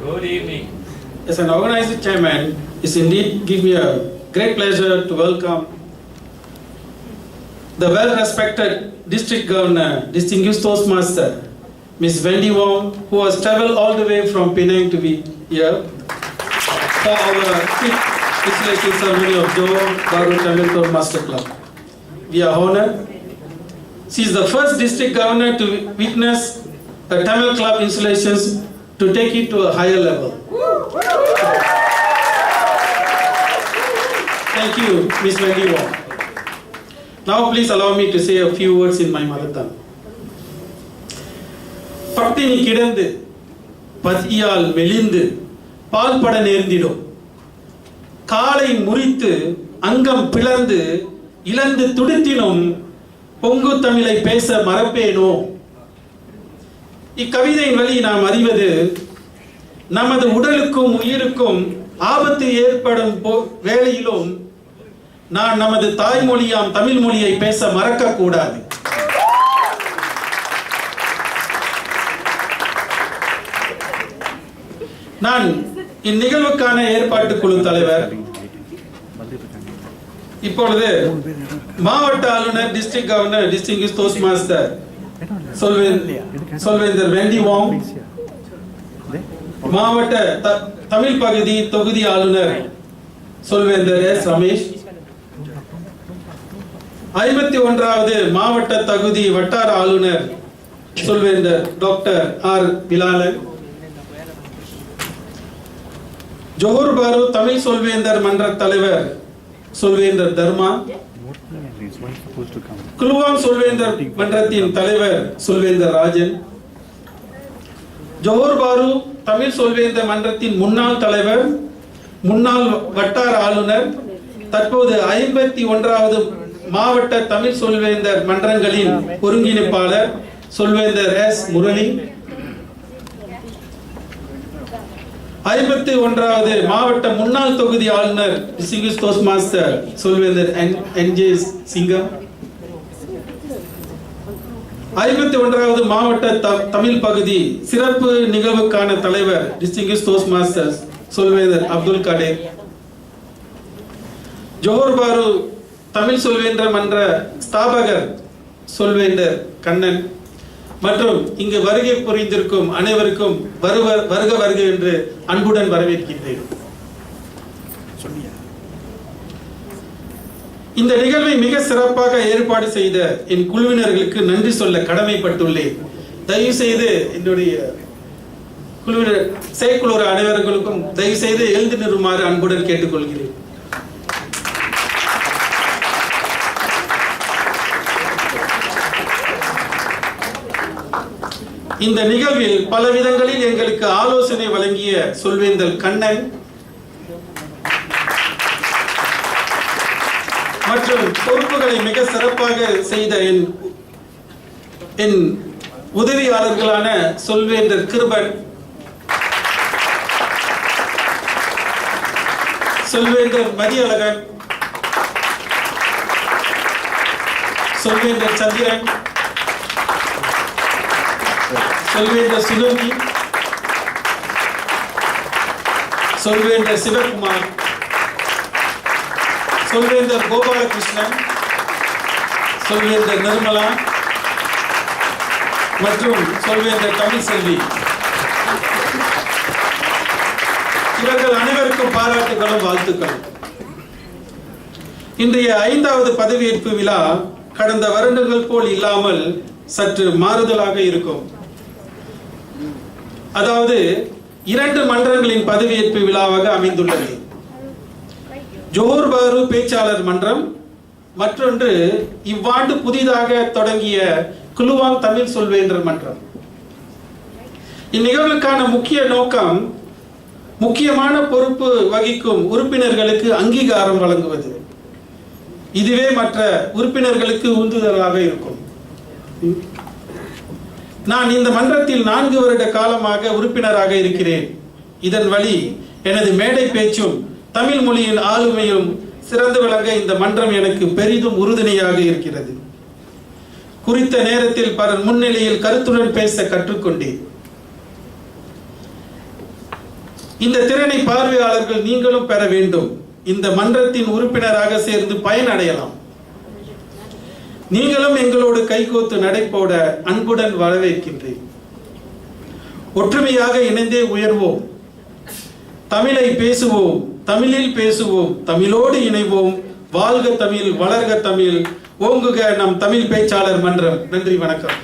Good evening. As an organizing chairman, it's indeed give me a great pleasure to welcome the well-respected district governor, distinguished Toastmaster, Ms. Wendy Wong, who has traveled all the way from Penang to be here for our fifth installation ceremony of Johor Bahru Tamil Toastmaster Club. We are honored. She is the first district governor to witness a Tamil club installations to take it to a higher level. Thank you, Ms. Wendy Wong. Now please allow me to say a few words in my mother tongue. பட்டினி கிடந்து பசியால் மெலிந்து பால்பட நேர்ந்திடும், காலை முறித்து அங்கம் பிளந்து இழந்து துடித்தினும் பொங்கு தமிழை பேச மறப்பேனோ. இக்கவிதையின் வழி நாம் அறிவது, நமது உடலுக்கும் உயிருக்கும் ஆபத்து ஏற்படும் வேளையிலும் நான் நமது தாய்மொழியாம் தமிழ் மொழியை பேச மறக்க கூடாது. நான் இந்நிகழ்வுக்கான ஏற்பாட்டு குழு தலைவர். இப்பொழுது மாவட்ட ஆளுநர், டிஸ்ட்ரிக்ட் கவர்னர், டிஸ்ட்ரிக்ட் டோஸ்ட்மாஸ்டர் சொல்வேந்தர் வெண்டி வாங், மாவட்ட தமிழ் பகுதி தொகுதி ஆளுநர் சொல்வேந்தர் எஸ் ரமேஷ், 51வது மாவட்ட தகுதி வட்டார ஆளுநர் சொல்வேந்தர் டாக்டர் ஆர் பிலாலன், ஜோஹர் பாரு தமிழ் சொல்வேந்தர் மன்ற தலைவர் சொல்வேந்தர் தர்மா, குலுவாங் சொல்வேந்தர் மன்றத்தின் தலைவர் சொல்வேந்தர் ராஜன், ஜோஹர் பாரு தமிழ் சொல்வேந்தர் மன்றத்தின் முன்னாள் தலைவர், முன்னாள் வட்டார ஆளுநர், தற்போது 51வது மாவட்ட தமிழ் சொல்வேந்தர் மன்றங்களின் ஒருங்கிணைப்பாளர் சொல்வேந்தர் எஸ் முரளி, 51வது மாவட்ட முன்னாள் தொகுதி ஆளுநர் டிஸ்ட்ரிக்ட் டோஸ்ட்மாஸ்டர் சொல்வேந்தர் என்.ஜே. சிங்கம், 51வது மாவட்ட தமிழ் பகுதி சிறப்பு நிகழ்வுக்கான தலைவர் டிஸ்ட்ரிக்ட் டோஸ்ட்மாஸ்டர் சொல்வேந்தர் அப்துல் கடேர், ஜோஹர் பாரு தமிழ் சொல்வேந்தர் மன்ற ஸ்தாபகர் சொல்வேந்தர் கண்ணன் மற்றும் இங்கு வருகை புரிந்திருக்கும் அனைவருக்கும் வருக என்று அன்புடன் வரவேற்கின்றேன். இந்த நிகழ்வை மிக சிறப்பாக ஏற்பாடு செய்த என் குழுவினர்களுக்கு நன்றி சொல்ல கடமைப்பட்டுள்ளேன். தயவு செய்து என்னுடைய குழுவினர் செயற்குழு அனைவர்களுக்கும் தயவு செய்து எழுந்து நிறுமாறு அன்புடன் கேட்டுக்கொள்கிறேன். இந்த நிகழ்வில் பல விதங்களில் எங்களுக்கு ஆலோசனை வழங்கிய சொல்வேந்தர் கண்ணன் மற்றும் பொறுப்புகளை மிக சிறப்பாக செய்த என் உதவியாளர்களான சொல்வேந்தர் கிருபன், சொல்வேந்தர் மதியழகன், சொல்வேந்தர் சந்திரன், சொல்வேந்தர் சுகந்தி, சொல்வேந்தர் சிவகுமார், சொல்வேந்தர் கோபாலகிருஷ்ணன், சொல்வேந்தர் நிர்மலா மற்றும் சொல்வேந்தர் தமிழ்செல்வி, இவர்கள் அனைவருக்கும் பாராட்டுகளும் வாழ்த்துக்களும். இன்றைய 5வது பதவியேற்பு விழா கடந்த வருடங்கள் போல் இல்லாமல் சற்று மாறுதலாக இருக்கும். அதாவது 2 மன்றங்களின் பதவியேற்பு விழாவாக அமைந்துள்ளது. ஜோஹர் பாரு பேச்சாளர் மன்றம், மற்றொன்று இவ்வாண்டு புதிதாக தொடங்கிய குலுவாங் தமிழ் சொல்வேந்தர் மன்றம். இந்நிகழ்வுக்கான முக்கிய நோக்கம் முக்கியமான பொறுப்பு வகிக்கும் உறுப்பினர்களுக்கு அங்கீகாரம் வழங்குவது. இதுவே மற்ற உறுப்பினர்களுக்கு உந்துதலாக இருக்கும். நான் இந்த மன்றத்தில் 4 வருட காலமாக உறுப்பினராக இருக்கிறேன். இதன் வழி எனது மேடை பேச்சும் தமிழ் மொழியின் ஆளுமையும் சிறந்து விளங்க இந்த மன்றம் எனக்கு பெரிதும் உறுதுணையாக இருக்கிறது. குறித்த நேரத்தில் பலர் முன்னிலையில் கருத்துடன் பேச கற்றுக்கொண்டேன். இந்த திறனை பார்வையாளர்கள் நீங்களும் பெற வேண்டும். இந்த மன்றத்தின் உறுப்பினராக சேர்ந்து பயனடையலாம். நீங்களும் எங்களோடு கைகோத்து நடைபோட அன்புடன் வரவேற்கின்றேன். ஒற்றுமையாக இணைந்தே உயர்வோம். தமிழை பேசுவோம், தமிழில் பேசுவோம், தமிழோடு இணைவோம். வாழ்க தமிழ், வளர்க தமிழ், ஓங்குக நம் தமிழ் பேச்சாளர் மன்றம். நன்றி, வணக்கம்.